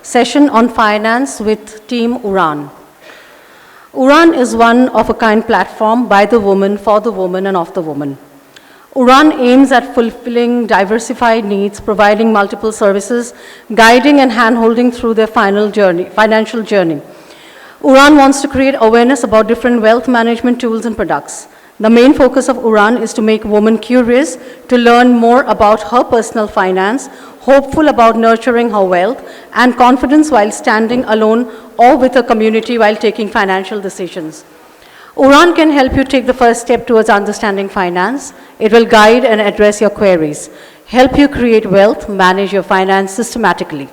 session on finance with Team Uran. Uran is one of a kind platform by the woman, for the woman, and of the woman. Uran aims at fulfilling diversified needs, providing multiple services, guiding and hand-holding through their financial journey. Uran wants to create awareness about different wealth management tools and products. The main focus of Uran is to make women curious, to learn more about her personal finance, hopeful about nurturing her wealth, and confidence while standing alone or with a community while taking financial decisions. Uran can help you take the first step towards understanding finance. It will guide and address your queries, help you create wealth, manage your finance systematically.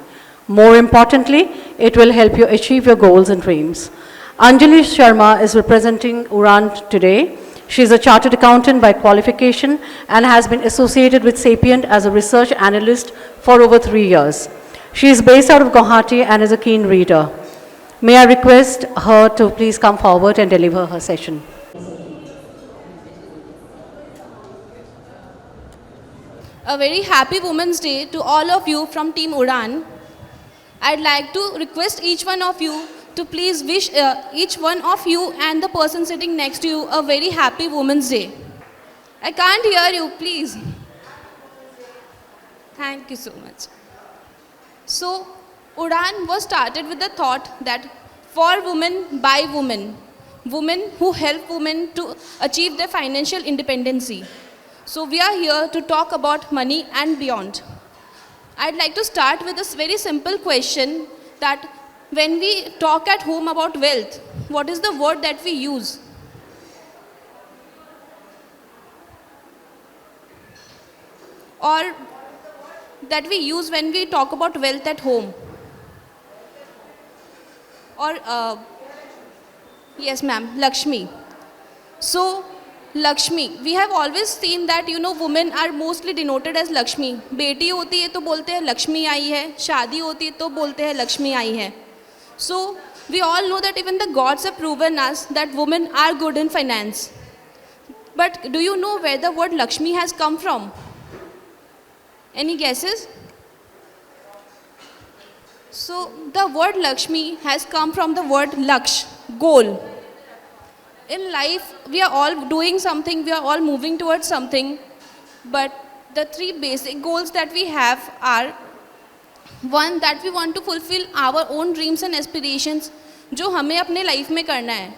More importantly, it will help you achieve your goals and dreams. Anjali Sharma is representing Uran today. She is a chartered accountant by qualification and has been associated with Sapient as a research analyst for over 3 years. She is based out of Guwahati and is a keen reader. May I request her to please come forward and deliver her session. A very happy Women's Day to all of you from Team Uran. I'd like to request each one of you to please wish each one of you and the person sitting next to you a very happy Women's Day. I can't hear you, please. Thank you so much. So, Udan was started with the thought that for women, by women, women who help women to achieve their financial independency. So, we are here to talk about money and beyond. I'd like to start with this very simple question that when we talk at home about wealth, what is the word that we use? Or that we use when we talk about wealth at home? Or, yes ma'am, Lakshmi. So, Lakshmi, we have always seen that women are mostly denoted as Lakshmi. बेटी होती है तो बोलते हैं लक्ष्मी आई है, शादी होती है तो बोलते हैं लक्ष्मी आई है. So we all know that even the gods have proven us that women are good in finance. But do you know where the word Lakshmi has come from? Any guesses? So the word Lakshmi has come from the word Laksh, goal. In life, we are all doing something, we are all moving towards something, but the three basic goals that we have are, one, that we want to fulfill our own dreams and aspirations, जो हमें अपने life में करना है.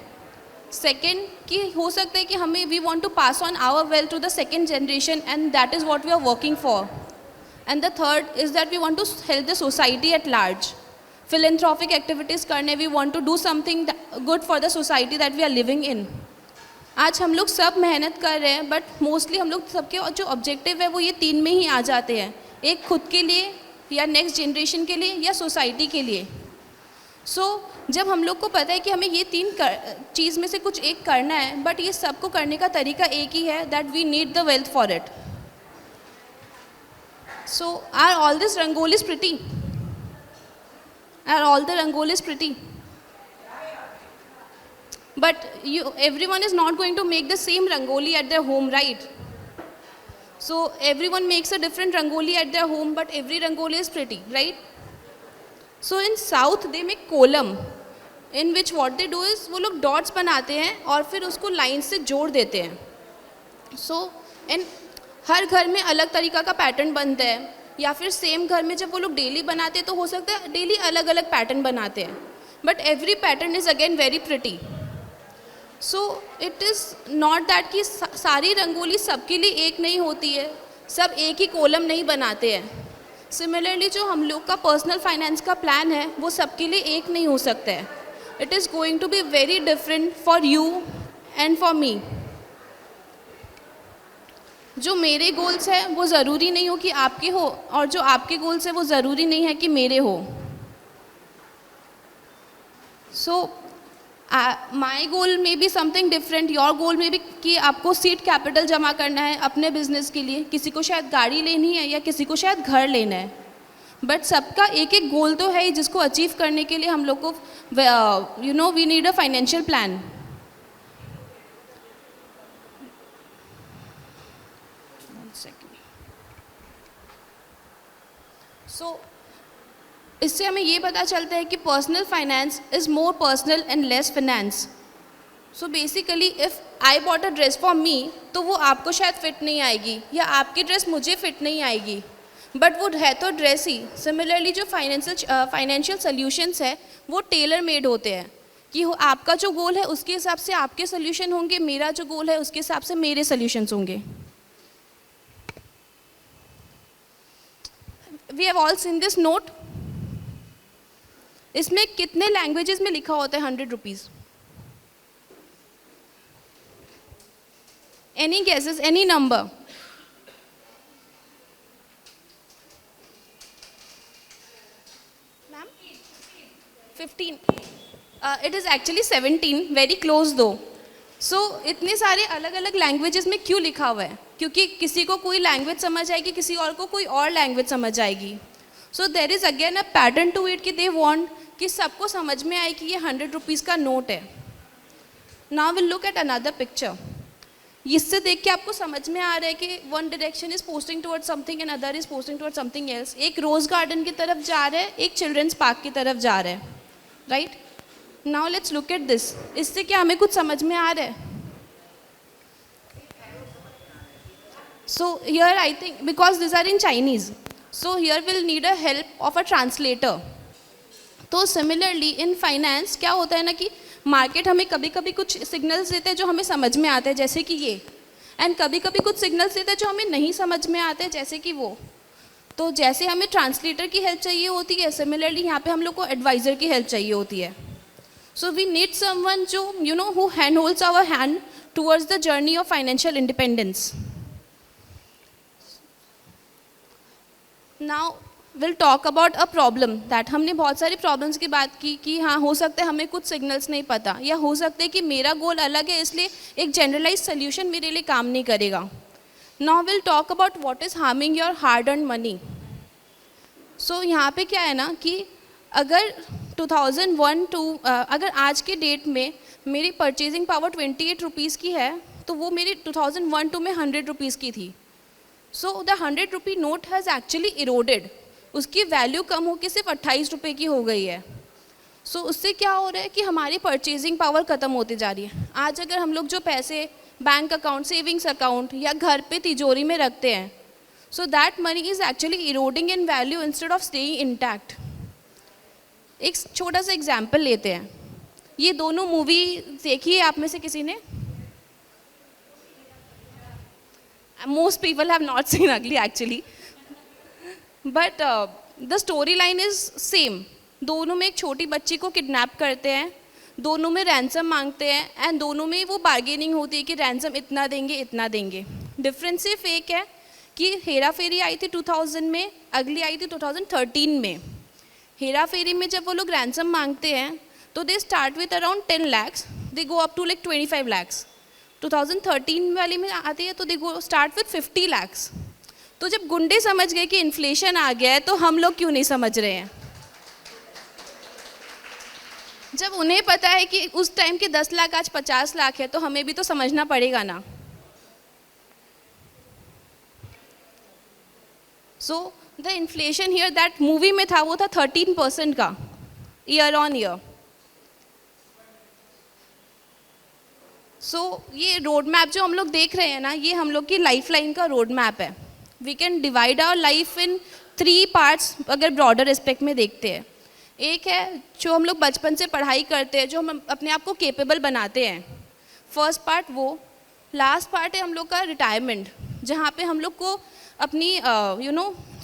Second, कि हो सकता है कि हमें we want to pass on our wealth to the second generation and that is what we are working for. And the third is that we want to help the society at large. Philanthropic activities करने, we want to do something good for the society that we are living in. आज हम लोग सब मेहनत कर रहे हैं, but mostly हम लोग सबके जो ऑब्जेक्टिव है वो ये तीन में ही आ जाते हैं. एक खुद के लिए, या नेक्स्ट जनरेशन के लिए, या सोसाइटी के लिए. जब हम लोग को पता है कि हमें ये तीन चीज़ में से कुछ एक करना है, बट ये सबको करने का तरीका एक ही है, that we need the wealth for it. So are all this rangolis pretty? Are all the rangolis pretty? But everyone is not going to make the same rangoli at their home, right? So everyone makes a different rangoli at their home, but every rangoli is pretty, right? So in South they make kolam, in which what they do is वो लोग dots बनाते हैं और फिर उसको lines से जोड़ देते हैं. So in हर घर में अलग तरीका का पैटर्न बनता है, या फिर सेम घर में जब वो लोग डेली बनाते हैं तो हो सकता है डेली अलग अलग पैटर्न बनाते हैं, but every pattern is again very pretty. So it is not that कि सारी रंगोली सबके लिए एक नहीं होती है, सब एक ही कॉलम नहीं बनाते हैं. सिमिलरली जो हम लोग का पर्सनल फाइनेंस का प्लान है वो सबके लिए एक नहीं हो सकता है. It is going to be very different for you and for me. जो मेरे गोल्स हैं वो ज़रूरी नहीं हो कि आपके हो, और जो आपके गोल्स हैं वो ज़रूरी नहीं है कि मेरे हो. सो माई गोल में be something different, your goal में भी कि आपको सीड कैपिटल जमा करना है अपने बिजनेस के लिए, किसी को शायद गाड़ी लेनी है या किसी को शायद घर लेना है, बट सबका एक एक गोल तो है जिसको अचीव करने के लिए हम लोग को we need a financial plan. So इससे हमें ये पता चलता है कि personal finance is more personal and less finance. So basically if I bought a dress for me, तो वो आपको शायद फिट नहीं आएगी, या आपकी ड्रेस मुझे फिट नहीं आएगी, बट वो है तो ड्रेस ही. सिमिलरली जो फाइनेंशियल सोल्यूशंस है वो टेलर मेड होते हैं, कि आपका जो गोल है उसके हिसाब से आपके सोल्यूशन होंगे, मेरा जो गोल है उसके हिसाब से मेरे सोल्यूशंस होंगे. We have all seen this note. इसमें कितने लैंग्वेजेस में लिखा होता है 100 rupees? Any guesses, any number? Ma'am 15. It is actually 17, very close though. So इतने सारे अलग अलग लैंग्वेजेस में क्यों लिखा हुआ है? क्योंकि किसी को कोई लैंग्वेज समझ आएगी, किसी और को कोई और लैंग्वेज समझ आएगी. So there is again a pattern to it, कि दे वॉन्ट कि सबको समझ में आए कि ये 100 रुपीज़ का नोट है. Now will look at another picture. इससे देख के आपको समझ में आ रहा है कि one direction is posting towards something and other is posting towards something else. एक रोज़ गार्डन की तरफ जा रहा है, एक चिल्ड्रंस पार्क की तरफ जा रहा है, right? Now let's look at this. इससे क्या हमें कुछ समझ में आ रहा है? So here I think because this are in Chinese, so here will need a help of a translator. तो सिमिलरली इन फाइनेंस क्या होता है ना, कि मार्केट हमें कभी कभी कुछ सिग्नल्स देते हैं जो हमें समझ में आते हैं, जैसे कि ये, एंड कभी कभी कुछ सिग्नल्स देते हैं जो हमें नहीं समझ में आते हैं, जैसे कि वो. तो जैसे हमें ट्रांसलेटर की हेल्प चाहिए होती है, सिमिलरली यहाँ पे हम लोग को एडवाइज़र की हेल्प चाहिए होती है. सो वी नीड समवन जो who hand holds our hand towards the journey of financial independence. Now will talk about a problem that. हमने बहुत सारी प्रॉब्लम्स की बात की कि हाँ हो सकता है हमें कुछ सिग्नल्स नहीं पता, या हो सकता है कि मेरा गोल अलग है, इसलिए एक जनरलाइज सोल्यूशन मेरे लिए काम नहीं करेगा. Now will talk about what is harming your hard earn money. So यहाँ पे क्या है ना, कि अगर 2001 टू अगर आज के डेट में मेरी परचेजिंग पावर 28 रुपीज़ की है, तो वो मेरी 2001 टू में 100 रुपीज़ की थी. So the 100 rupee note has actually eroded. उसकी वैल्यू कम होकर सिर्फ 28 रुपये की हो गई है. सो उससे क्या हो रहा है कि हमारी परचेजिंग पावर ख़त्म होती जा रही है. आज अगर हम लोग जो पैसे बैंक अकाउंट, सेविंग्स अकाउंट या घर पे तिजोरी में रखते हैं, so that money is actually eroding in value instead of staying intact. एक छोटा सा एग्जाम्पल लेते हैं. ये दोनों मूवी देखी है आप में से किसी ने? Most people have not seen Ugly actually, but the story line is same. दोनों में एक छोटी बच्ची को किडनैप करते हैं, दोनों में रैंसम मांगते हैं, एंड दोनों में वो बार्गेनिंग होती है कि रैंसम इतना देंगे इतना देंगे. डिफरेंस सिर्फ एक है कि हेरा फेरी आई थी 2000 में, अगली आई थी 2013 में. हेरा फेरी में जब वो लोग रैंसम मांगते हैं तो they start with around 10 lakhs, they go up to like 25 lakhs. 2013 वाली में आती है तो they go start with 50 lakhs. तो जब गुंडे समझ गए कि इन्फ्लेशन आ गया है, तो हम लोग क्यों नहीं समझ रहे हैं? जब उन्हें पता है कि उस टाइम के 10 लाख आज 50 लाख है, तो हमें भी तो समझना पड़ेगा ना. So the inflation here that movie में था वो था 13% का ईयर ऑन ईयर. सो ये रोड मैप जो हम लोग देख रहे हैं ना, ये हम लोग की लाइफ लाइन का रोड मैप है. We can divide our life in 3 parts अगर ब्रॉडर एस्पेक्ट में देखते हैं. एक है जो हम लोग बचपन से पढ़ाई करते हैं, जो हम अपने आप को केपेबल बनाते हैं, फर्स्ट पार्ट वो. लास्ट पार्ट है हम लोग का रिटायरमेंट, जहाँ पे हम लोग को अपनी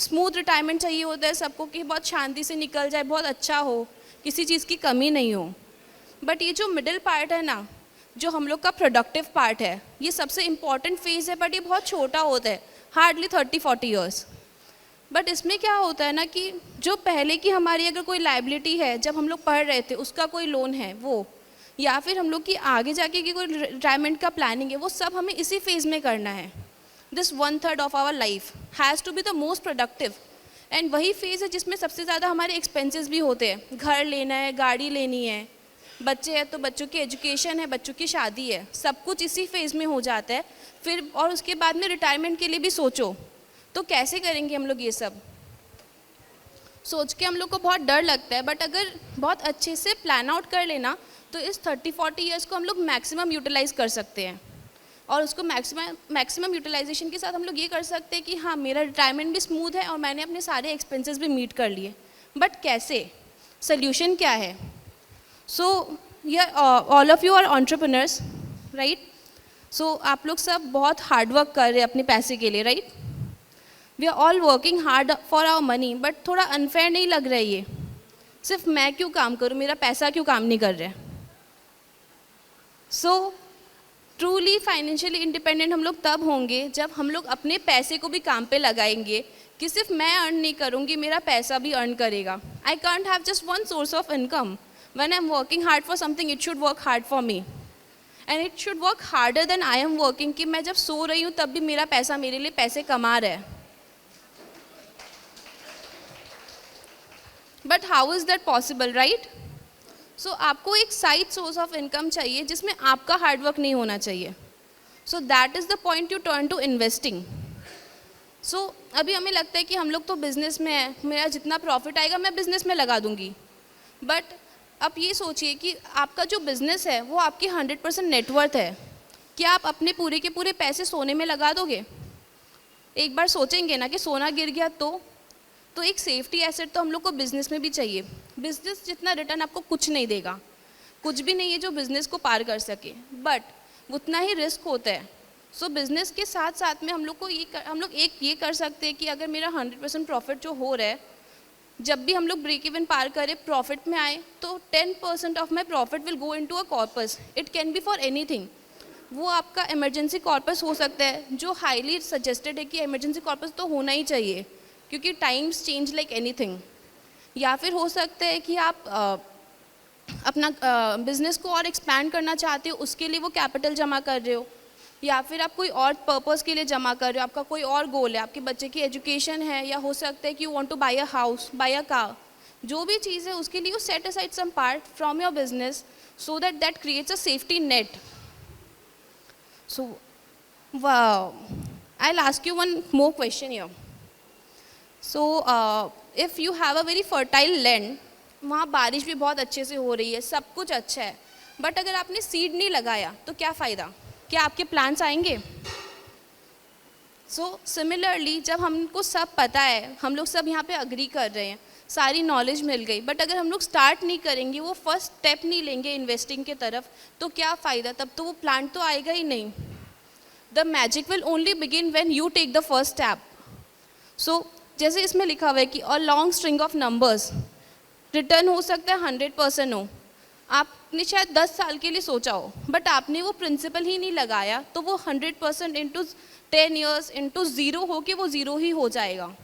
स्मूथ रिटायरमेंट चाहिए होता है सबको, कि बहुत शांति से निकल जाए, बहुत अच्छा हो, किसी चीज़ की कमी नहीं हो. बट ये जो मिडिल पार्ट है ना, जो हम लोग का प्रोडक्टिव पार्ट है, ये सबसे इम्पॉर्टेंट फेज़ है, बट ये बहुत छोटा होता है, हार्डली 30-40 ईयर्स. बट इसमें क्या होता है ना, कि जो पहले की हमारी अगर कोई लाइबिलिटी है, जब हम लोग पढ़ रहे थे उसका कोई लोन है वो, या फिर हम लोग की आगे जाके की कोई रिटायरमेंट का प्लानिंग है, वो सब हमें इसी फेज़ में करना है. This 1/3 of our life has to be the most productive. And वही फेज़ है जिसमें सबसे ज़्यादा हमारे एक्सपेंसेस भी होते हैं. घर लेना है, गाड़ी लेनी है, बच्चे हैं तो बच्चों की एजुकेशन है, बच्चों की शादी है, सब कुछ इसी फेज़ में हो जाता है. फिर और उसके बाद में रिटायरमेंट के लिए भी सोचो, तो कैसे करेंगे हम लोग ये सब? सोच के हम लोग को बहुत डर लगता है, बट अगर बहुत अच्छे से प्लान आउट कर लेना तो इस 30-40 ईयर्स को हम लोग मैक्सिमम यूटिलाइज कर सकते हैं। और उसको मैक्सिमम यूटिलाइजेशन के साथ हम लोग ये कर सकते हैं कि हाँ, मेरा रिटायरमेंट भी स्मूथ है और मैंने अपने सारे एक्सपेंसेस भी मीट कर लिए। बट कैसे, सोल्यूशन क्या है? So all of you are entrepreneurs, right? So आप लोग सब बहुत हार्ड वर्क कर रहे हैं अपने पैसे के लिए, right? We are all working hard for our money, but थोड़ा अनफेयर नहीं लग रहा है ये? सिर्फ मैं क्यों काम करूँ, मेरा पैसा क्यों काम नहीं कर रहा है? सो ट्रूली फाइनेंशियली इंडिपेंडेंट हम लोग तब होंगे जब हम लोग अपने पैसे को भी काम पे लगाएंगे, कि सिर्फ मैं अर्न नहीं करूँगी, मेरा पैसा भी अर्न करेगा। I can't have just one source of income. When I am working hard for something, it should work hard for me and it should work harder than I am working, कि मैं जब सो रही हूँ तब भी मेरा पैसा मेरे लिए पैसे कमा रहा है। But how is that possible, right? So आपको एक साइड सोर्स ऑफ इनकम चाहिए जिसमें आपका हार्डवर्क नहीं होना चाहिए। So that is the point you turn to investing. So अभी हमें लगता है कि हम लोग तो बिज़नेस में है, मेरा जितना प्रॉफिट आएगा मैं बिज़नेस में लगा दूंगी। बट आप ये सोचिए कि आपका जो बिज़नेस है वो आपकी 100% नेटवर्थ है। क्या आप अपने पूरे के पूरे पैसे सोने में लगा दोगे? एक बार सोचेंगे ना कि सोना गिर गया तो एक सेफ्टी एसेट तो हम लोग को बिज़नेस में भी चाहिए। बिज़नेस जितना रिटर्न आपको कुछ नहीं देगा, कुछ भी नहीं है जो बिज़नेस को पार कर सके, बट उतना ही रिस्क होता है। सो बिज़नेस के साथ साथ में हम लोग ये कर सकते हैं कि अगर मेरा 100% प्रॉफिट जो हो रहा है, जब भी हम लोग ब्रेक इवन पार करें, प्रॉफिट में आए, तो 10% of my profit will go into a corpus. It can be for anything. वो आपका इमरजेंसी कॉर्पस हो सकता है, जो हाईली सजेस्टेड है कि इमरजेंसी कॉर्पस तो होना ही चाहिए क्योंकि टाइम्स चेंज लाइक एनीथिंग। या फिर हो सकता है कि आप अपना बिजनेस को और एक्सपैंड करना चाहते हो, उसके लिए वो कैपिटल जमा कर रहे हो, या फिर आप कोई और पर्पस के लिए जमा कर रहे हो, आपका कोई और गोल है, आपके बच्चे की एजुकेशन है, या हो सकता है कि you want to buy a house, buy a car. जो भी चीज़ है उसके लिए you set aside some part from your business so that creates a safety net. So I will ask you one more question here. So if you have a very fertile land, वहाँ बारिश भी बहुत अच्छे से हो रही है, सब कुछ अच्छा है, बट अगर आपने सीड नहीं लगाया तो क्या फ़ायदा? क्या आपके प्लांट्स आएंगे? सो सिमिलरली जब हमको सब पता है, हम लोग सब यहाँ पे अग्री कर रहे हैं, सारी नॉलेज मिल गई, बट अगर हम लोग स्टार्ट नहीं करेंगे, वो फर्स्ट स्टेप नहीं लेंगे इन्वेस्टिंग के तरफ, तो क्या फ़ायदा? तब तो वो प्लांट तो आएगा ही नहीं। The magic will only begin when you take the first step. So जैसे इसमें लिखा हुआ है कि a long string of numbers, return हो सकता है 100% हो, आपने शायद 10 साल के लिए सोचा हो, बट आपने वो प्रिंसिपल ही नहीं लगाया, तो वो 100% इंटू 10 ईयर्स इंटू ज़ीरो हो के वो ज़ीरो ही हो जाएगा।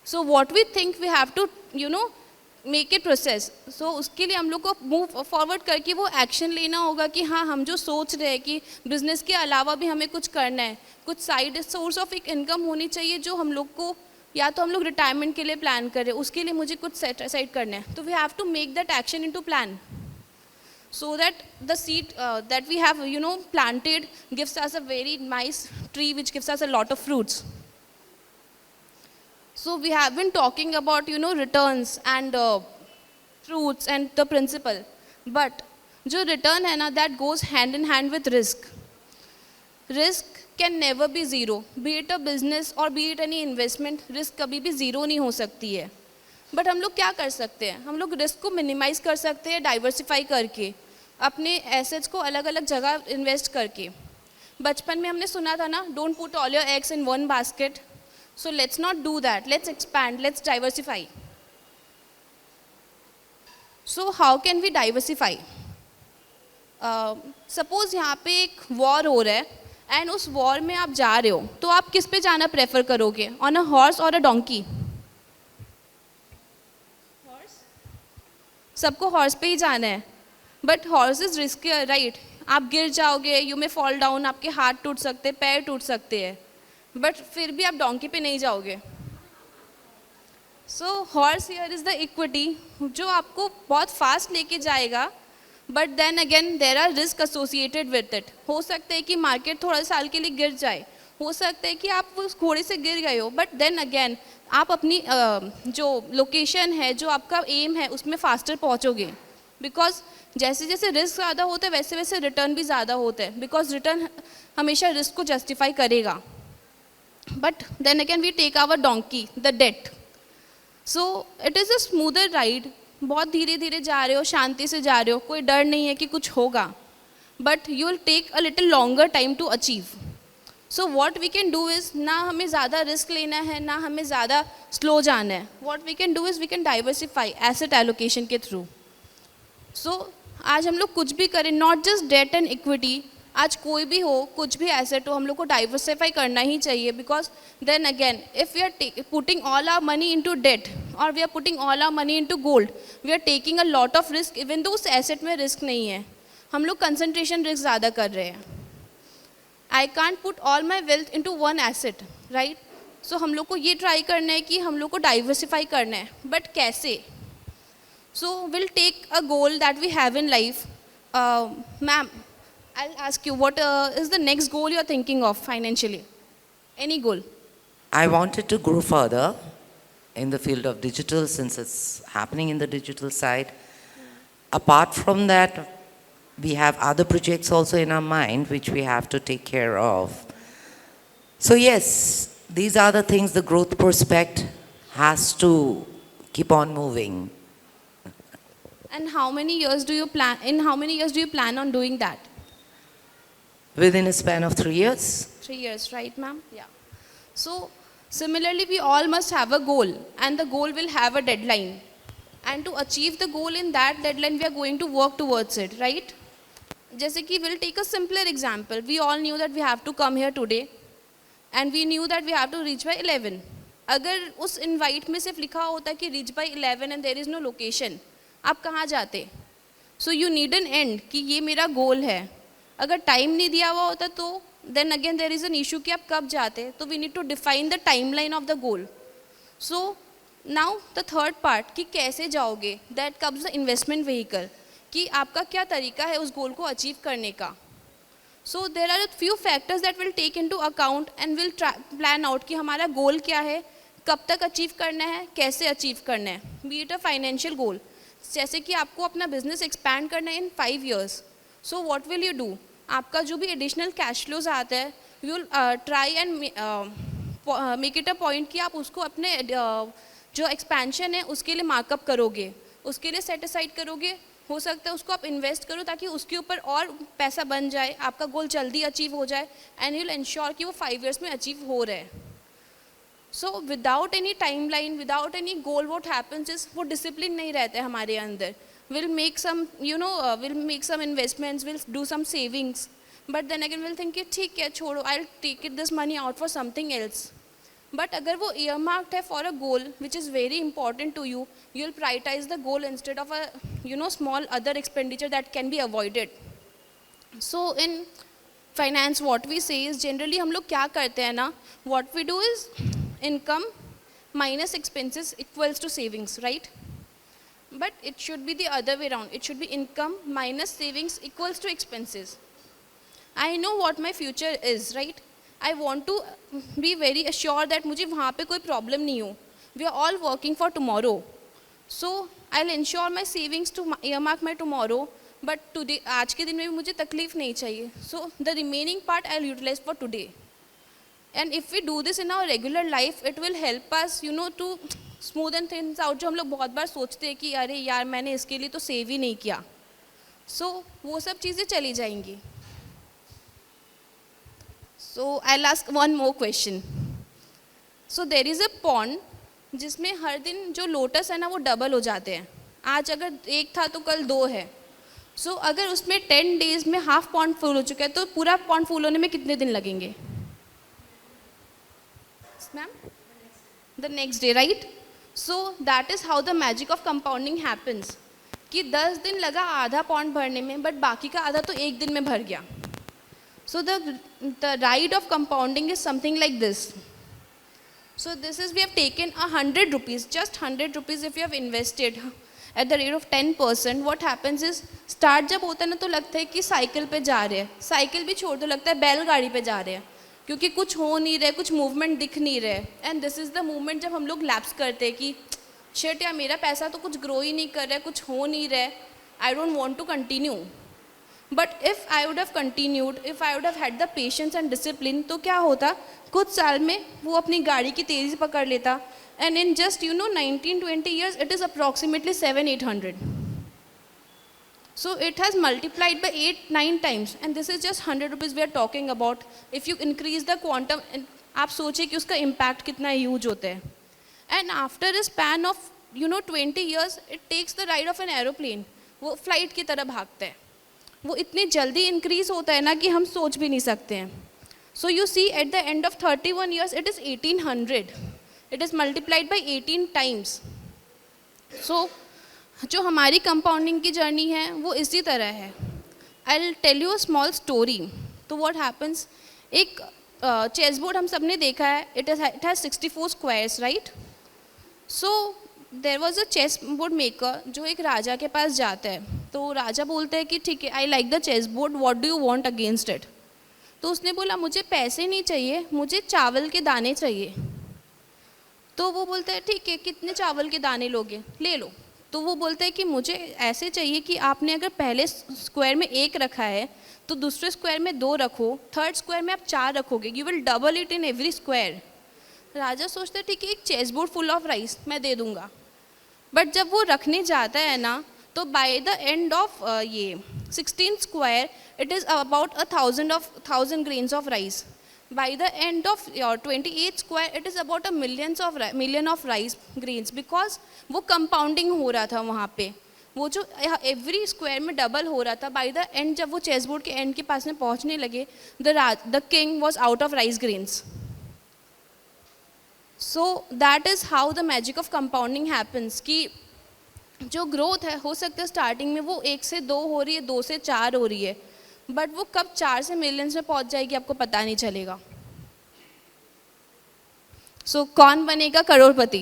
So what we think we have to make it process. So उसके लिए हम लोग को मूव फॉरवर्ड करके वो एक्शन लेना होगा कि हाँ, हम जो सोच रहे हैं कि बिज़नेस के अलावा भी हमें कुछ करना है, कुछ साइड सोर्स ऑफ एक इनकम होनी चाहिए जो हम लोग को, या तो हम लोग रिटायरमेंट के लिए प्लान करें, उसके लिए मुझे कुछ सेट असाइड करना है, तो we have to make that action into plan, so that the seed that we have planted gives us a very nice tree which gives us a lot of fruits. So we have been talking about returns and fruits and the principle, but जो return है ना, that goes hand in hand with risk. Risk can never be zero, be it a business or be it any investment, risk कभी भी zero नहीं हो सकती है। But हम लोग क्या कर सकते हैं? हम लोग रिस्क को मिनिमाइज कर सकते हैं डाइवर्सिफाई करके, अपने एसेट्स को अलग अलग जगह इन्वेस्ट करके। बचपन में हमने सुना था ना, don't put all your eggs in one basket. So let's not do that, let's expand, let's diversify. So how can we diversify? Suppose यहाँ पे एक वॉर हो रहा है एंड उस वॉर में आप जा रहे हो, तो आप किस पे जाना प्रेफर करोगे, ऑन अ हॉर्स और अ डोंकी? सबको हॉर्स पे ही जाना है, but horse is risky, right? आप गिर जाओगे, यू मे फॉल डाउन, आपके हाथ टूट सकते हैं, पैर टूट सकते हैं, बट फिर भी आप डोंकी पे नहीं जाओगे। So horse here is the equity, जो आपको बहुत फास्ट लेके जाएगा, but then again there are risk associated with it. हो सकता है कि मार्केट थोड़ा साल के लिए गिर जाए, हो सकता है कि आप उस घोड़े से गिर गए हो, बट देन अगेन आप अपनी जो लोकेशन है, जो आपका एम है, उसमें फास्टर पहुंचोगे। बिकॉज जैसे जैसे रिस्क ज़्यादा होता है वैसे वैसे रिटर्न भी ज़्यादा होता है, बिकॉज रिटर्न हमेशा रिस्क को जस्टिफाई करेगा। But then again we take our donkey the debt, so it is a smoother ride. बहुत धीरे धीरे जा रहे हो, शांति से जा रहे हो, कोई डर नहीं है कि कुछ होगा, but you will take a little longer time to achieve. So what we can do is, ना हमें ज़्यादा रिस्क लेना है, ना हमें ज़्यादा स्लो जाना है। What we can do is we can diversify asset allocation के थ्रू। सो आज हम लोग कुछ भी करें, not just debt and equity, आज कोई भी हो, कुछ भी एसेट हो, हम लोग को डाइवर्सिफाई करना ही चाहिए। Because then again if we are putting all our money into debt और we are putting all our money into gold, we are taking a lot of risk even though उस asset में risk नहीं है। हम लोग concentration risk ज़्यादा कर रहे हैं। I can't put all my wealth into one asset, right. So हम लोग को ये ट्राई करना है कि हम लोग को डाइवर्सिफाई करना है, बट कैसे? So we'll take a goal that we have in life. Ma'am, I'll ask you, what is the next goal you're thinking of financially? Any goal? I wanted to grow further in the field of digital, since it's happening in the digital side. Apart from that, we have other projects also in our mind which we have to take care of. So yes, these are the things, the growth prospect has to keep on moving. And how many years do you plan? In how many years do you plan on doing that? Within a span of 3 years. 3 years, right, ma'am? Yeah. So similarly, we all must have a goal, and the goal will have a deadline. And to achieve the goal in that deadline, we are going to work towards it, right? जैसे कि we'll take a simpler example. We all knew that we have to come here today, and we knew that we have to reach by 11. अगर उस invite में सिर्फ लिखा होता कि reach by 11 and there is no location, आप कहाँ जाते? So you need an and कि ये मेरा गोल है। अगर टाइम नहीं दिया हुआ होता तो then again there is an issue कि आप कब जाते। तो we need to define the time line of the goal. So now the third part कि कैसे जाओगे, that comes the investment vehicle, कि आपका क्या तरीका है उस गोल को अचीव करने का। So there are few factors that will take into account and will plan out कि हमारा गोल क्या है, कब तक अचीव करना है, कैसे अचीव करना है। B it a financial goal, जैसे कि आपको अपना बिजनेस एक्सपैंड करना है इन 5 years, so what will you do? आपका जो भी एडिशनल कैश फ्लोज आता है, you will try and make it a point कि आप उसको अपने जो एक्सपेंशन है उसके लिए मार्कअप करोगे, उसके लिए सेट असाइड करोगे। हो सकता है उसको आप इन्वेस्ट करो ताकि उसके ऊपर और पैसा बन जाए, आपका गोल जल्दी अचीव हो जाए, एंड यू विल इंश्योर कि वो 5 years में अचीव हो रहा है। So without any time line, without any goal, what happens is वो डिसिप्लिन नहीं रहता है हमारे अंदर। Will make some will make some investments, will do some savings, but then again will think कि ठीक है छोड़ो, I will take it this money out for something else. But अगर वो ईयर मार्क्ड है for a goal which is very important to you, you will prioritise the goal instead of a small other expenditure that can be avoided. So in finance what we say is generally हम लोग क्या करते हैं ना, what we do is income minus expenses equals to savings, right? But it should be the other way around. It should be income minus savings equals to expenses. I know what my future is, right? I want to be very assured that मुझे वहाँ पे कोई problem नहीं हो। We are all working for tomorrow. So I'll ensure my savings to earmark my tomorrow. But today, आज के दिन में भी मुझे तकलीफ नहीं चाहिए। So the remaining part I'll utilize for today. And if we do this in our regular life, it will help us, to smoothen things out. जो हम लोग बहुत बार सोचते हैं कि अरे यार मैंने इसके लिए तो सेव ही नहीं किया, सो वो सब चीज़ें चली जाएंगी। So I last one more question. So there is a pond जिसमें हर दिन जो लोटस है ना वो डबल हो जाते हैं। आज अगर एक था तो कल 2 है। सो अगर उसमें 10 days में हाफ पॉन्ड फुल हो चुका है तो पूरा पॉन्ड फुल होने में कितने दिन लगेंगे? Ma'am? The next day, right? So that is how the magic of compounding happens. कि 10 दिन लगा आधा पॉन्ड भरने में, बट बाकी का आधा तो एक दिन में भर गया। So the ride of compounding is something like this. So this is, we have taken 100 rupees, just 100 rupees if you have invested at the rate of 10%. What happens is, start जब होता है ना तो लगता है कि साइकिल पे जा रहे हैं, साइकिल भी छोड़ दो लगता है बैलगाड़ी पे जा रहे हैं। क्योंकि कुछ हो नहीं रहा है, कुछ मूवमेंट दिख नहीं रहा है। And this is the movement जब हम लोग लैप्स करते हैं कि शिट यार मेरा पैसा तो कुछ ग्रो ही नहीं कर रहा है, कुछ हो नहीं रहा है, I don't want to continue. But if I would have continued, if I would have had the patience and discipline, तो क्या होता, कुछ साल में वो अपनी गाड़ी की तेज़ी पकड़ लेता। And in just 19-20 years it is approximately 700-800. So it has multiplied by 8-9 times, and this is just 100 rupees we are talking about. If you increase the quantum, आप सोचिए कि उसका impact कितना ह्यूज होता है। And after a span of 20 years, it takes the ride of an aeroplane. वो flight की तरह भागता है, वो इतनी जल्दी इंक्रीज होता है ना कि हम सोच भी नहीं सकते हैं। So you see at the end of 31 years it is 1800. It is multiplied by 18 times. So जो हमारी कंपाउंडिंग की जर्नी है वो इसी तरह है। I will tell you a small story. तो व्हाट हैपन्स, एक चेस बोर्ड हम सब ने देखा है, it has 64 squares, right. So there was a chess board maker जो एक राजा के पास जाता है। तो राजा बोलता है कि ठीक है, I like the chess board, what do you want against it. तो उसने बोला मुझे पैसे नहीं चाहिए, मुझे चावल के दाने चाहिए। तो वो बोलता है ठीक है, कितने चावल के दाने लोगे, ले लो। तो वो बोलता है कि मुझे ऐसे चाहिए कि आपने अगर पहले स्क्वायर में 1 रखा है तो दूसरे स्क्वायर में 2 रखो, थर्ड स्क्वायर में आप 4 रखोगे, you will double it in every square. राजा सोचता है ठीक है, एक chess board full of rice मैं दे दूंगा। बट जब वो रखने जाता है ना, तो बाय द एंड ऑफ ये 16 square it is about 1000 grains of rice. By the end of your 28 square it is about a million of rice grains, because वो कंपाउंडिंग हो रहा था वहाँ पे, वो जो एवरी स्क्वायर में डबल हो रहा था। बाय द एंड जब वो चेस बोर्ड के एंड के पास में पहुँचने लगे, the king was out of rice grains. So that is how the magic of compounding happens, कि जो ग्रोथ है हो सकता है स्टार्टिंग में वो 1 से 2 हो रही है, 2 से 4 हो रही है, बट वो कब 4 से मिलियंस में पहुंच जाएगी आपको पता नहीं चलेगा। सो कौन बनेगा करोड़पति?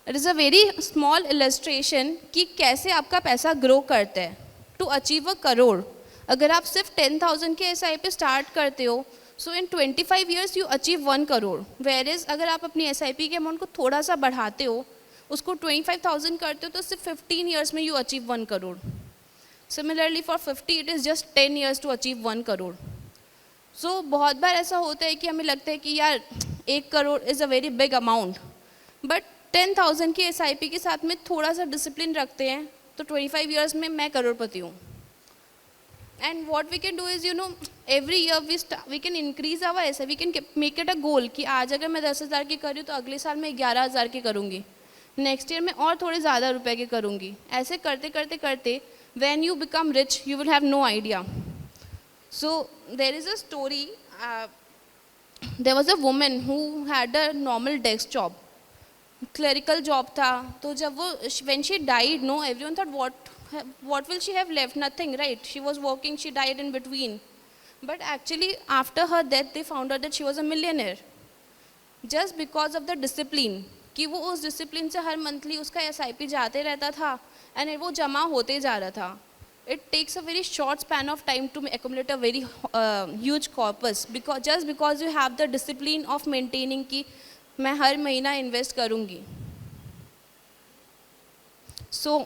It is a very small illustration कि कैसे आपका पैसा ग्रो करता है टू अचीव अ करोड़। अगर आप सिर्फ 10,000 के SIP पे स्टार्ट करते हो, so in 25 years you achieve 1 crore. Whereas अगर आप अपनी SIP के अमाउंट को थोड़ा सा बढ़ाते हो, उसको 25,000 करते हो, तो सिर्फ 15 years में you achieve 1 crore. Similarly for 50 it is just 10 years to achieve 1 crore. So बहुत बार ऐसा होता है कि हमें लगता है कि यार 1 crore is a very big amount, but 10,000 की SIP के साथ में थोड़ा सा डिसिप्लिन रखते हैं तो 25 years में मैं करोड़पति हूँ। And what we can do is every year we can increase our SIP, we can make it a goal कि आज अगर मैं 10,000 की कर रही हूँ तो अगले साल मैं 11,000 की करूँगी, नेक्स्ट ईयर में और थोड़े ज़्यादा रुपए के करूँगी। ऐसे करते करते करते when you become rich you will have no idea. So there is a story, there was a woman who had a normal desk job, clerical job था। तो जब वो when she died, no, everyone thought what will she have left, nothing, right? She was working, she died in between, but actually after her death they found out that she was a millionaire just because of the discipline, कि वो उस discipline से हर monthly उसका SIP जाते रहता था and वो जमा होते जा रहा था। It takes a very short span of time to accumulate a very huge corpus, because you have the discipline of maintaining कि मैं हर महीना इन्वेस्ट करूँगी। So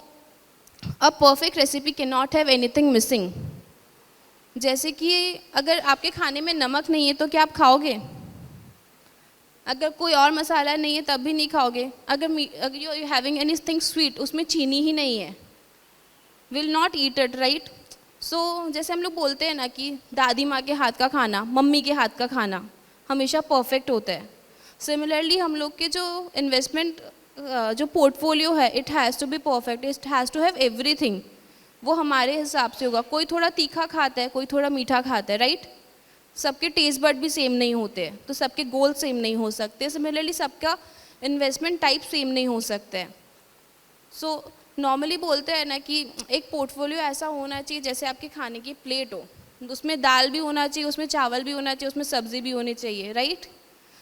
a perfect recipe can not have anything missing. जैसे कि अगर आपके खाने में नमक नहीं है तो क्या आप खाओगे? अगर कोई और मसाला नहीं है तब भी नहीं खाओगे। अगर यू हैविंग एनीथिंग स्वीट, उसमें चीनी ही नहीं है, will not eat it, right. So जैसे हम लोग बोलते हैं ना कि दादी माँ के हाथ का खाना, मम्मी के हाथ का खाना हमेशा परफेक्ट होता है। सिमिलरली हम लोग के जो इन्वेस्टमेंट जो पोर्टफोलियो है, it has to be perfect, it has to have everything. वो हमारे हिसाब से होगा। कोई थोड़ा तीखा खाता है, कोई थोड़ा मीठा खाता है, राइट। सबके टेस्ट बड भी सेम नहीं होते, तो सबके गोल सेम नहीं हो सकते। सिमिलरली सबका इन्वेस्टमेंट टाइप सेम नहीं हो सकता है। सो नॉर्मली बोलते हैं ना कि एक पोर्टफोलियो ऐसा होना चाहिए जैसे आपके खाने की प्लेट हो, उसमें दाल भी होना चाहिए, उसमें चावल भी होना चाहिए, उसमें सब्जी भी होनी चाहिए, right.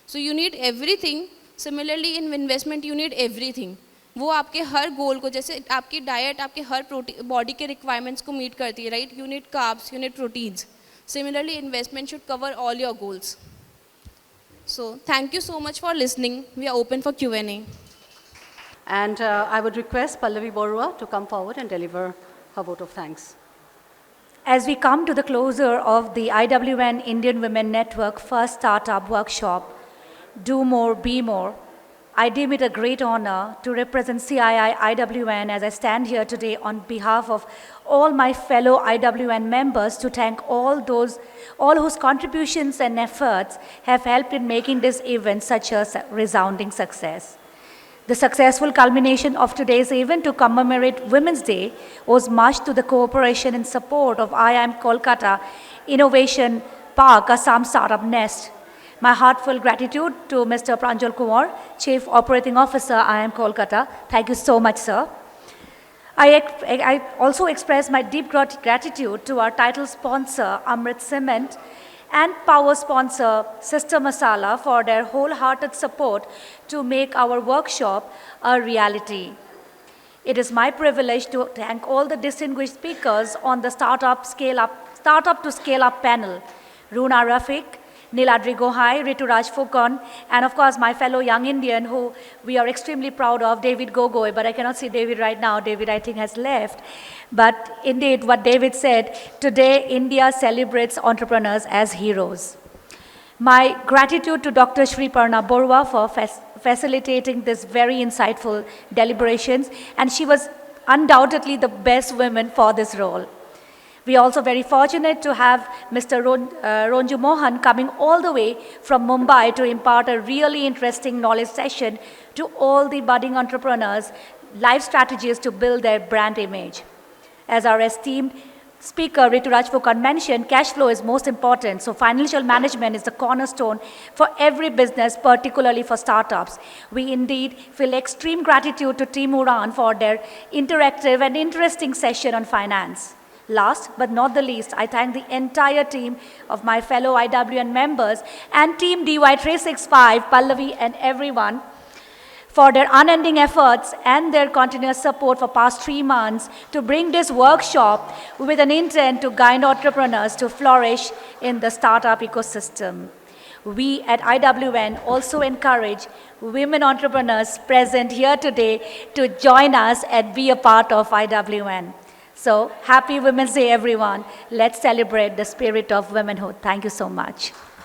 So you need everything. Similarly in investment you need everything. वो आपके हर गोल को, जैसे आपकी डाइट आपके हर बॉडी के रिक्वायरमेंट्स को मीट करती है, right. You need carbs, you need proteins. Similarly, investment should cover all your goals. So thank you so much for listening. We are open for Q&A. And I would request Pallavi Borua to come forward and deliver her vote of thanks. As we come to the closure of the IWN Indian Women Network first startup workshop, Do More, Be More, I deem it a great honor to represent CII IWN as I stand here today on behalf of all my fellow IWN members to thank all whose contributions and efforts have helped in making this event such a resounding success. The successful culmination of today's event to commemorate Women's Day owes much to the cooperation and support of IIM Kolkata Innovation Park, Assam Startup Nest. My heartfelt gratitude to Mr. Pranjal Kumar, Chief Operating Officer, IIM Kolkata. Thank you so much, sir. I also express my deep gratitude to our title sponsor, Amrit Cement, and power sponsor, Sister Masala, for their wholehearted support to make our workshop a reality. It is my privilege to thank all the distinguished speakers on the Startup to Scale Up panel, Runa Rafiq, Niladri Gohai, Rituraj Fukon, and of course my fellow young Indian who we are extremely proud of, David Gogoi, but I cannot see David right now. David, I think, has left. But indeed, what David said, today India celebrates entrepreneurs as heroes. My gratitude to Dr. Shri Parna Borua for facilitating this very insightful deliberations, and she was undoubtedly the best woman for this role. We are also very fortunate to have Mr. Ronju Mohan coming all the way from Mumbai to impart a really interesting knowledge session to all the budding entrepreneurs, life strategies to build their brand image. As our esteemed speaker Rituraj Fukon mentioned, cash flow is most important, so financial management is the cornerstone for every business, particularly for startups. We indeed feel extreme gratitude to Team Uran for their interactive and interesting session on finance. Last but not the least, I thank the entire team of my fellow IWN members and Team DY365, Pallavi and everyone for their unending efforts and their continuous support for past 3 months to bring this workshop with an intent to guide entrepreneurs to flourish in the startup ecosystem. We at IWN also encourage women entrepreneurs present here today to join us and be a part of IWN. So, happy Women's Day, everyone. Let's celebrate the spirit of womanhood. Thank you so much.